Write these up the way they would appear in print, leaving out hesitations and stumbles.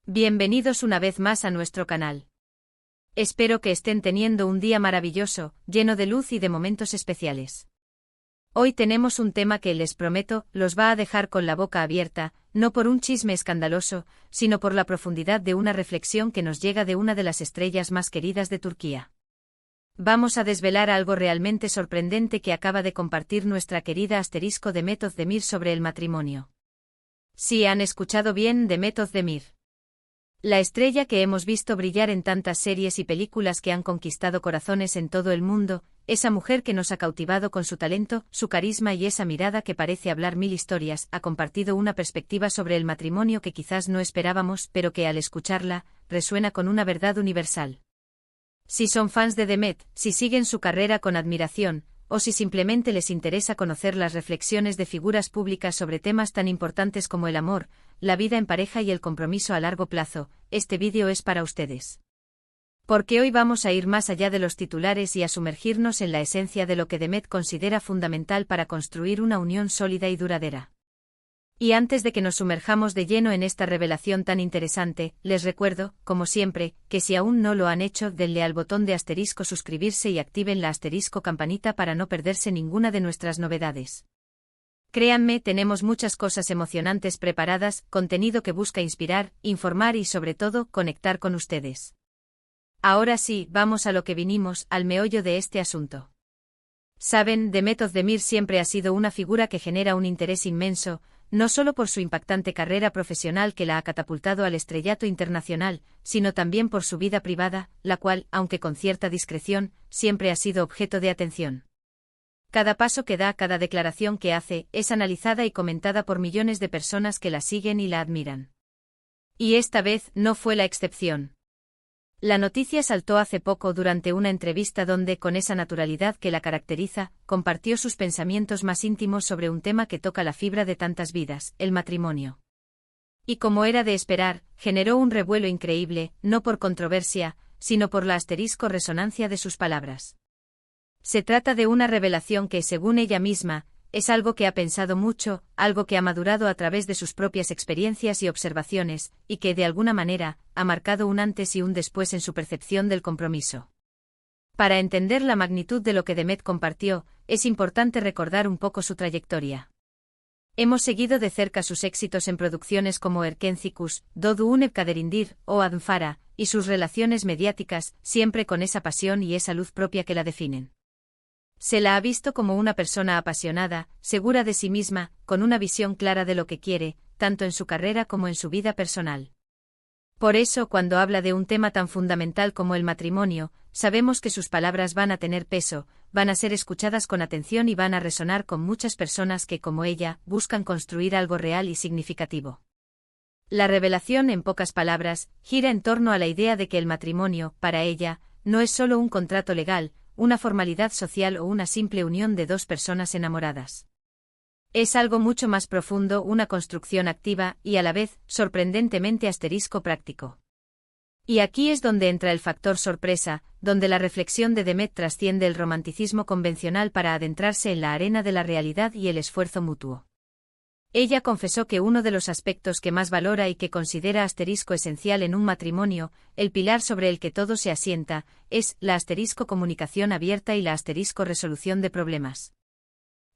Bienvenidos una vez más a nuestro canal. Espero que estén teniendo un día maravilloso, lleno de luz y de momentos especiales. Hoy tenemos un tema que, les prometo, los va a dejar con la boca abierta, no por un chisme escandaloso, sino por la profundidad de una reflexión que nos llega de una de las estrellas más queridas de Turquía. Vamos a desvelar algo realmente sorprendente que acaba de compartir nuestra querida Demet Özdemir sobre el matrimonio. Sí, han escuchado bien, Demet Özdemir. La estrella que hemos visto brillar en tantas series y películas que han conquistado corazones en todo el mundo, esa mujer que nos ha cautivado con su talento, su carisma y esa mirada que parece hablar mil historias, ha compartido una perspectiva sobre el matrimonio que quizás no esperábamos, pero que al escucharla, resuena con una verdad universal. Si son fans de Demet, si siguen su carrera con admiración, o si simplemente les interesa conocer las reflexiones de figuras públicas sobre temas tan importantes como el amor, la vida en pareja y el compromiso a largo plazo, este vídeo es para ustedes. Porque hoy vamos a ir más allá de los titulares y a sumergirnos en la esencia de lo que Demet considera fundamental para construir una unión sólida y duradera. Y antes de que nos sumerjamos de lleno en esta revelación tan interesante, les recuerdo, como siempre, que si aún no lo han hecho, denle al botón de suscribirse y activen la campanita para no perderse ninguna de nuestras novedades. Créanme, tenemos muchas cosas emocionantes preparadas, contenido que busca inspirar, informar y sobre todo, conectar con ustedes. Ahora sí, vamos a lo que vinimos, al meollo de este asunto. Saben, Demet Özdemir siempre ha sido una figura que genera un interés inmenso, no solo por su impactante carrera profesional que la ha catapultado al estrellato internacional, sino también por su vida privada, la cual, aunque con cierta discreción, siempre ha sido objeto de atención. Cada paso que da, cada declaración que hace, es analizada y comentada por millones de personas que la siguen y la admiran. Y esta vez no fue la excepción. La noticia saltó hace poco durante una entrevista donde, con esa naturalidad que la caracteriza, compartió sus pensamientos más íntimos sobre un tema que toca la fibra de tantas vidas, el matrimonio. Y como era de esperar, generó un revuelo increíble, no por controversia, sino por la resonancia de sus palabras. Se trata de una revelación que, según ella misma, es algo que ha pensado mucho, algo que ha madurado a través de sus propias experiencias y observaciones, y que, de alguna manera, ha marcado un antes y un después en su percepción del compromiso. Para entender la magnitud de lo que Demet compartió, es importante recordar un poco su trayectoria. Hemos seguido de cerca sus éxitos en producciones como Erkencikus, Doğu Une Kaderindir o Adnfara, y sus relaciones mediáticas, siempre con esa pasión y esa luz propia que la definen. Se la ha visto como una persona apasionada, segura de sí misma, con una visión clara de lo que quiere, tanto en su carrera como en su vida personal. Por eso, cuando habla de un tema tan fundamental como el matrimonio, sabemos que sus palabras van a tener peso, van a ser escuchadas con atención y van a resonar con muchas personas que, como ella, buscan construir algo real y significativo. La revelación, en pocas palabras, gira en torno a la idea de que el matrimonio, para ella, no es solo un contrato legal, una formalidad social o una simple unión de dos personas enamoradas. Es algo mucho más profundo, una construcción activa y, a la vez, sorprendentemente práctico. Y aquí es donde entra el factor sorpresa, donde la reflexión de Demet trasciende el romanticismo convencional para adentrarse en la arena de la realidad y el esfuerzo mutuo. Ella confesó que uno de los aspectos que más valora y que considera esencial en un matrimonio, el pilar sobre el que todo se asienta, es la comunicación abierta y la resolución de problemas.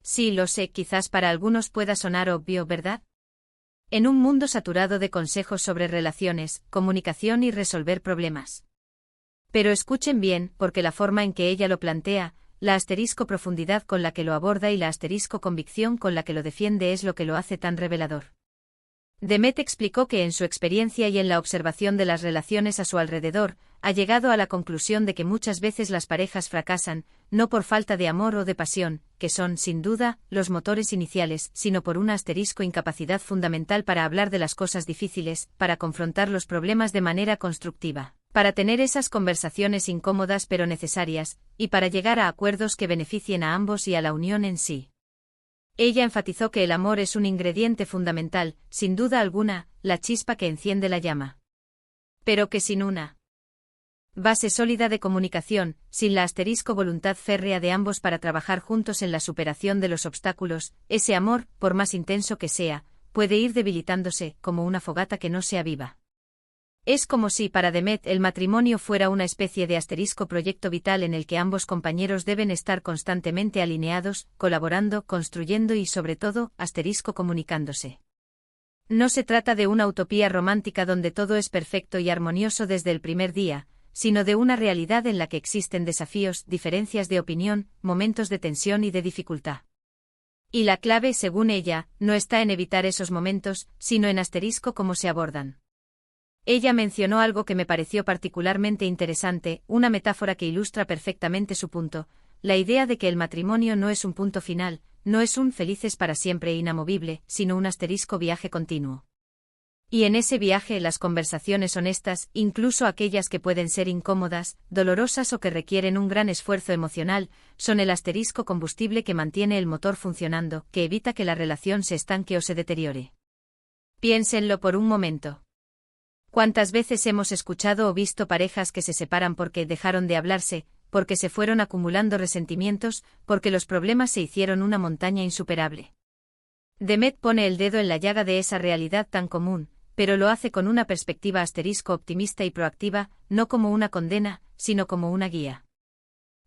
Sí, lo sé, quizás para algunos pueda sonar obvio, ¿verdad? En un mundo saturado de consejos sobre relaciones, comunicación y resolver problemas. Pero escuchen bien, porque la forma en que ella lo plantea, la profundidad con la que lo aborda y la convicción con la que lo defiende es lo que lo hace tan revelador. Demet explicó que en su experiencia y en la observación de las relaciones a su alrededor, ha llegado a la conclusión de que muchas veces las parejas fracasan, no por falta de amor o de pasión, que son, sin duda, los motores iniciales, sino por una incapacidad fundamental para hablar de las cosas difíciles, para confrontar los problemas de manera constructiva, para tener esas conversaciones incómodas pero necesarias, y para llegar a acuerdos que beneficien a ambos y a la unión en sí. Ella enfatizó que el amor es un ingrediente fundamental, sin duda alguna, la chispa que enciende la llama. Pero que sin una base sólida de comunicación, sin la voluntad férrea de ambos para trabajar juntos en la superación de los obstáculos, ese amor, por más intenso que sea, puede ir debilitándose, como una fogata que no se aviva. Es como si para Demet el matrimonio fuera una especie de asterisco proyecto vital en el que ambos compañeros deben estar constantemente alineados, colaborando, construyendo y sobre todo, asterisco comunicándose. No se trata de una utopía romántica donde todo es perfecto y armonioso desde el primer día, sino de una realidad en la que existen desafíos, diferencias de opinión, momentos de tensión y de dificultad. Y la clave, según ella, no está en evitar esos momentos, sino en asterisco cómo se abordan. Ella mencionó algo que me pareció particularmente interesante, una metáfora que ilustra perfectamente su punto, la idea de que el matrimonio no es un punto final, no es un felices para siempre e inamovible, sino un asterisco viaje continuo. Y en ese viaje las conversaciones honestas, incluso aquellas que pueden ser incómodas, dolorosas o que requieren un gran esfuerzo emocional, son el asterisco combustible que mantiene el motor funcionando, que evita que la relación se estanque o se deteriore. Piénsenlo por un momento. ¿Cuántas veces hemos escuchado o visto parejas que se separan porque dejaron de hablarse, porque se fueron acumulando resentimientos, porque los problemas se hicieron una montaña insuperable? Demet pone el dedo en la llaga de esa realidad tan común, pero lo hace con una perspectiva asterisco optimista y proactiva, no como una condena, sino como una guía.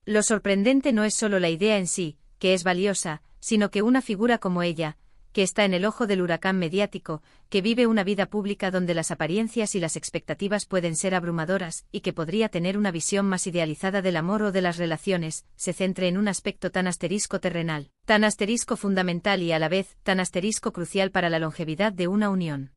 Lo sorprendente no es solo la idea en sí, que es valiosa, sino que una figura como ella, que está en el ojo del huracán mediático, que vive una vida pública donde las apariencias y las expectativas pueden ser abrumadoras, y que podría tener una visión más idealizada del amor o de las relaciones, se centre en un aspecto tan asterisco terrenal, tan asterisco fundamental y a la vez tan asterisco crucial para la longevidad de una unión.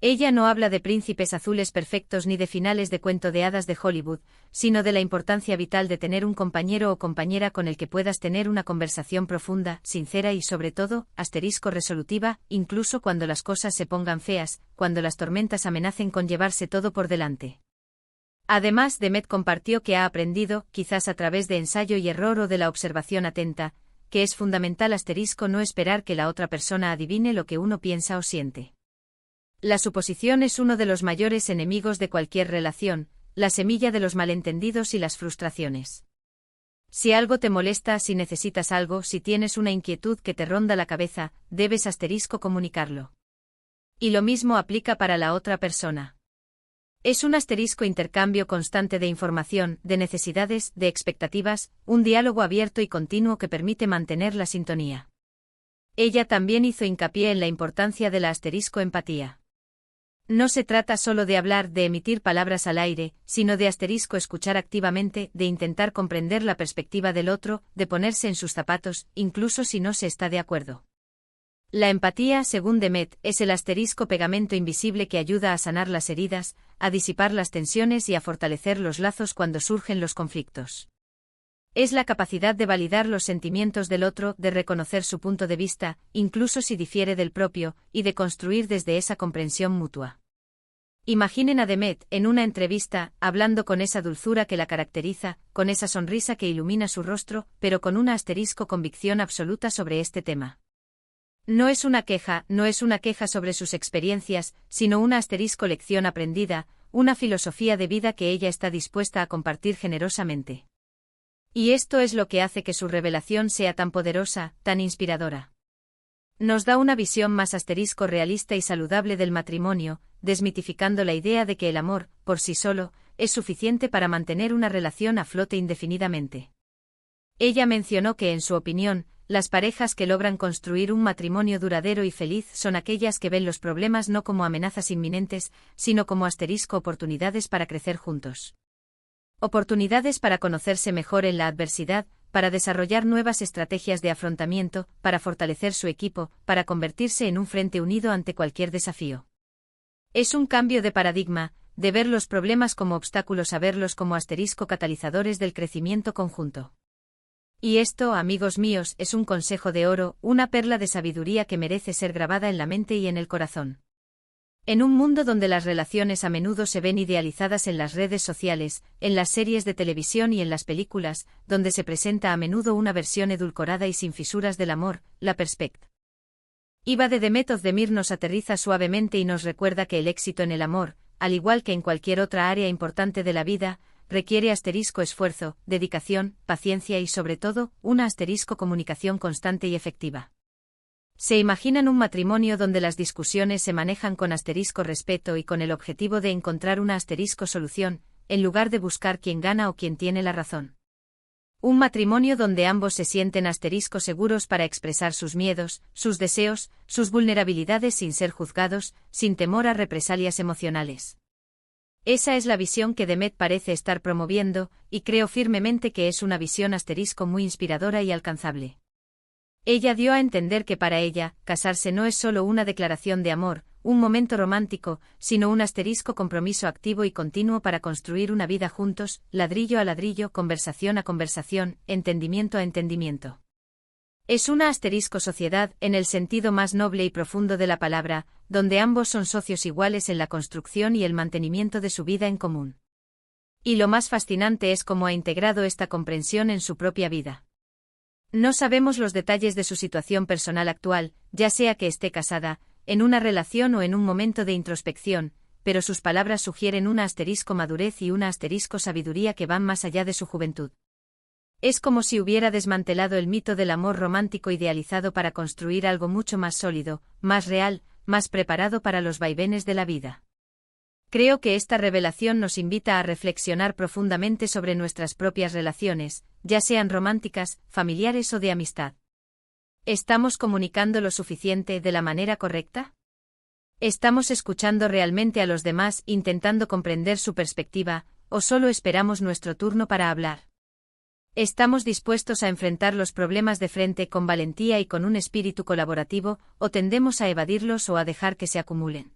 Ella no habla de príncipes azules perfectos ni de finales de cuento de hadas de Hollywood, sino de la importancia vital de tener un compañero o compañera con el que puedas tener una conversación profunda, sincera y sobre todo, asterisco resolutiva, incluso cuando las cosas se pongan feas, cuando las tormentas amenacen con llevarse todo por delante. Además, Demet compartió que ha aprendido, quizás a través de ensayo y error o de la observación atenta, que es fundamental asterisco no esperar que la otra persona adivine lo que uno piensa o siente. La suposición es uno de los mayores enemigos de cualquier relación, la semilla de los malentendidos y las frustraciones. Si algo te molesta, si necesitas algo, si tienes una inquietud que te ronda la cabeza, debes asterisco comunicarlo. Y lo mismo aplica para la otra persona. Es un asterisco intercambio constante de información, de necesidades, de expectativas, un diálogo abierto y continuo que permite mantener la sintonía. Ella también hizo hincapié en la importancia de la asterisco empatía. No se trata solo de hablar, de emitir palabras al aire, sino de asterisco escuchar activamente, de intentar comprender la perspectiva del otro, de ponerse en sus zapatos, incluso si no se está de acuerdo. La empatía, según Demet, es el asterisco pegamento invisible que ayuda a sanar las heridas, a disipar las tensiones y a fortalecer los lazos cuando surgen los conflictos. Es la capacidad de validar los sentimientos del otro, de reconocer su punto de vista, incluso si difiere del propio, y de construir desde esa comprensión mutua. Imaginen a Demet, en una entrevista, hablando con esa dulzura que la caracteriza, con esa sonrisa que ilumina su rostro, pero con una asterisco convicción absoluta sobre este tema. No es una queja sobre sus experiencias, sino una asterisco lección aprendida, una filosofía de vida que ella está dispuesta a compartir generosamente. Y esto es lo que hace que su revelación sea tan poderosa, tan inspiradora. Nos da una visión más asterisco realista y saludable del matrimonio, desmitificando la idea de que el amor, por sí solo, es suficiente para mantener una relación a flote indefinidamente. Ella mencionó que, en su opinión, las parejas que logran construir un matrimonio duradero y feliz son aquellas que ven los problemas no como amenazas inminentes, sino como asterisco oportunidades para crecer juntos. Oportunidades para conocerse mejor en la adversidad, para desarrollar nuevas estrategias de afrontamiento, para fortalecer su equipo, para convertirse en un frente unido ante cualquier desafío. Es un cambio de paradigma, de ver los problemas como obstáculos a verlos como asterisco catalizadores del crecimiento conjunto. Y esto, amigos míos, es un consejo de oro, una perla de sabiduría que merece ser grabada en la mente y en el corazón. En un mundo donde las relaciones a menudo se ven idealizadas en las redes sociales, en las series de televisión y en las películas, donde se presenta a menudo una versión edulcorada y sin fisuras del amor, la perspectiva de Demet Özdemir nos aterriza suavemente y nos recuerda que el éxito en el amor, al igual que en cualquier otra área importante de la vida, requiere asterisco esfuerzo, dedicación, paciencia y sobre todo, una asterisco comunicación constante y efectiva. ¿Se imaginan un matrimonio donde las discusiones se manejan con asterisco respeto y con el objetivo de encontrar una asterisco solución, en lugar de buscar quién gana o quién tiene la razón? Un matrimonio donde ambos se sienten asterisco seguros para expresar sus miedos, sus deseos, sus vulnerabilidades sin ser juzgados, sin temor a represalias emocionales. Esa es la visión que Demet parece estar promoviendo, y creo firmemente que es una visión asterisco muy inspiradora y alcanzable. Ella dio a entender que para ella, casarse no es solo una declaración de amor, un momento romántico, sino un asterisco compromiso activo y continuo para construir una vida juntos, ladrillo a ladrillo, conversación a conversación, entendimiento a entendimiento. Es una asterisco sociedad en el sentido más noble y profundo de la palabra, donde ambos son socios iguales en la construcción y el mantenimiento de su vida en común. Y lo más fascinante es cómo ha integrado esta comprensión en su propia vida. No sabemos los detalles de su situación personal actual, ya sea que esté casada, en una relación o en un momento de introspección, pero sus palabras sugieren una asterisco madurez y una asterisco sabiduría que van más allá de su juventud. Es como si hubiera desmantelado el mito del amor romántico idealizado para construir algo mucho más sólido, más real, más preparado para los vaivenes de la vida. Creo que esta revelación nos invita a reflexionar profundamente sobre nuestras propias relaciones, ya sean románticas, familiares o de amistad. ¿Estamos comunicando lo suficiente de la manera correcta? ¿Estamos escuchando realmente a los demás intentando comprender su perspectiva, o solo esperamos nuestro turno para hablar? ¿Estamos dispuestos a enfrentar los problemas de frente con valentía y con un espíritu colaborativo, o tendemos a evadirlos o a dejar que se acumulen?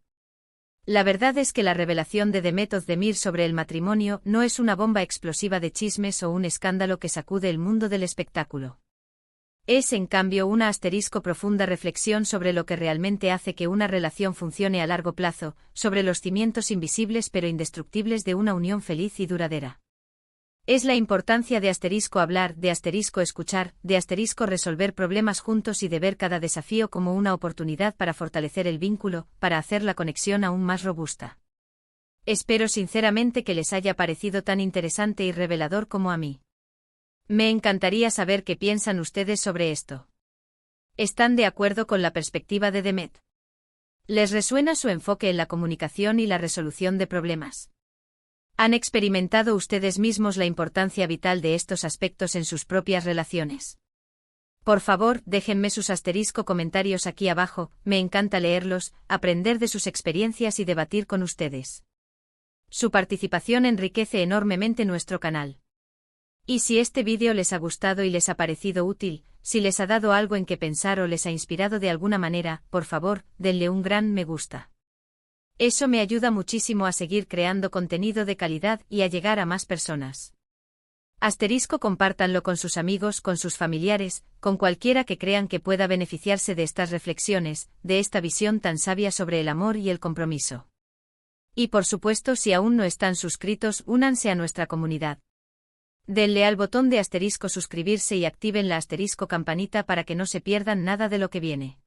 La verdad es que la revelación de Demet Özdemir sobre el matrimonio no es una bomba explosiva de chismes o un escándalo que sacude el mundo del espectáculo. Es, en cambio, una asterisco profunda reflexión sobre lo que realmente hace que una relación funcione a largo plazo, sobre los cimientos invisibles pero indestructibles de una unión feliz y duradera. Es la importancia de asterisco hablar, de asterisco escuchar, de asterisco resolver problemas juntos y de ver cada desafío como una oportunidad para fortalecer el vínculo, para hacer la conexión aún más robusta. Espero sinceramente que les haya parecido tan interesante y revelador como a mí. Me encantaría saber qué piensan ustedes sobre esto. ¿Están de acuerdo con la perspectiva de Demet? ¿Les resuena su enfoque en la comunicación y la resolución de problemas? ¿Han experimentado ustedes mismos la importancia vital de estos aspectos en sus propias relaciones? Por favor, déjenme sus asterisco comentarios aquí abajo, me encanta leerlos, aprender de sus experiencias y debatir con ustedes. Su participación enriquece enormemente nuestro canal. Y si este vídeo les ha gustado y les ha parecido útil, si les ha dado algo en que pensar o les ha inspirado de alguna manera, por favor, denle un gran me gusta. Eso me ayuda muchísimo a seguir creando contenido de calidad y a llegar a más personas. Asterisco compártanlo con sus amigos, con sus familiares, con cualquiera que crean que pueda beneficiarse de estas reflexiones, de esta visión tan sabia sobre el amor y el compromiso. Y por supuesto, si aún no están suscritos, únanse a nuestra comunidad. Denle al botón de asterisco suscribirse y activen la asterisco campanita para que no se pierdan nada de lo que viene.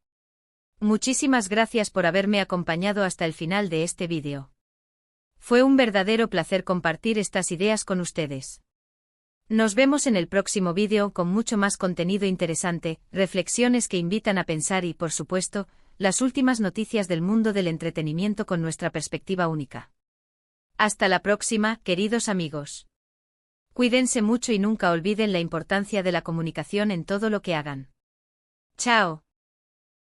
Muchísimas gracias por haberme acompañado hasta el final de este vídeo. Fue un verdadero placer compartir estas ideas con ustedes. Nos vemos en el próximo vídeo con mucho más contenido interesante, reflexiones que invitan a pensar y, por supuesto, las últimas noticias del mundo del entretenimiento con nuestra perspectiva única. Hasta la próxima, queridos amigos. Cuídense mucho y nunca olviden la importancia de la comunicación en todo lo que hagan. Chao.